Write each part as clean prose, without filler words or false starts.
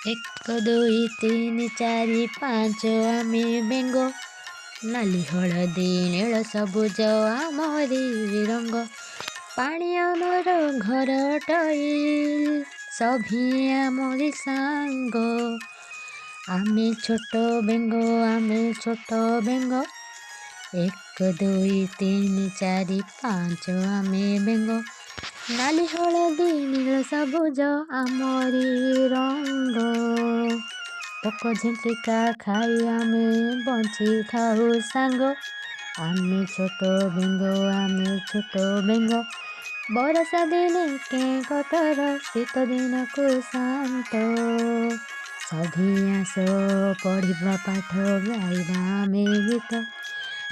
ଏକ ଦୁଇ ତିନି ଚାରି ପାଞ୍ଚ ଆମେ ବେଙ୍ଗ, ନାଲି ହଳଦୀ ନୀଳ ସବୁଜ ଆମରି ରଙ୍ଗ। ପାଣି ଆମର ଘର ଟଇ, ସଭିଏଁ ଆମରି ସାଙ୍ଗ। ଆମେ ଛୋଟ ବେଙ୍ଗ, ଆମେ ଛୋଟ ବେଙ୍ଗ, ଏକ ଦୁଇ ତିନି ଚାରି ପାଞ୍ଚ ଆମେ ବେଙ୍ଗ, ନାଲି ହଳଦୀ ନୀଳ ସବୁଜ ଆମରି ରଙ୍ଗ। ପୋକ ଝିଣ୍ଟିକା ଖାଇ ଆମେ ବଞ୍ଚିଥାଉ ସାଙ୍ଗ। ଆମେ ଛୋଟ ବେଙ୍ଗ, ଆମେ ଛୋଟ ବେଙ୍ଗ, ବର୍ଷା ଦିନେ କେଁ କଟର, ଶୀତ ଦିନକୁ ଶାନ୍ତ। ସଭିଏଁ ଆସ ପଢ଼ିବା ପାଠ, ଗାଇବା ଆମେ ଗୀତ,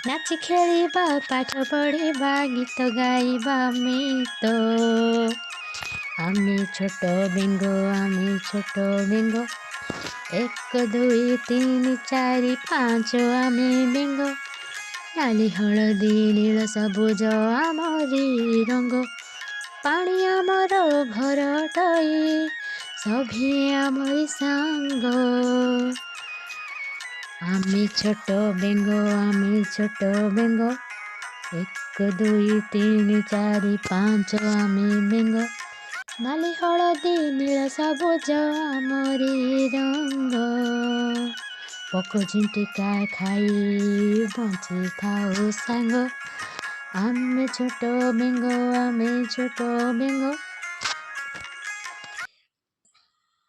ନାଚି ଖେଳିବା ପାଠ ପଢ଼ିବା ଗୀତ ଗାଇବା ମିତ। ଆମେ ଛୋଟ ବେଙ୍ଗ, ଆମେ ଛୋଟ ବେଙ୍ଗ, ଏକ ଦୁଇ ତିନି ଚାରି ପାଞ୍ଚ ଆମେ ବେଙ୍ଗ, ନାଲି ହଳଦୀ ନୀଳ ସବୁଜ ଆମରି ରଙ୍ଗ। ପାଣି ଆମର ଘର ଟଇ, ସଭିଏଁ ଆମରି ସାଙ୍ଗ। ଆମେ ଛୋଟ ବେଙ୍ଗ, ଆମେ ଛୋଟ ବେଙ୍ଗ, ଏକ ଦୁଇ ତିନି ଚାରି ପାଞ୍ଚ ଆମେ ବେଙ୍ଗ, ନାଲି ହଳଦୀ ନୀଳ ସବୁଜ ଆମରି ରଙ୍ଗ। ପୋକ ଝିଣ୍ଟିକା ଖାଇ ବଞ୍ଚିଥାଉ ସାଙ୍ଗ। ଆମେ ଛୋଟ ବେଙ୍ଗ, ଆମେ ଛୋଟ ବେଙ୍ଗ,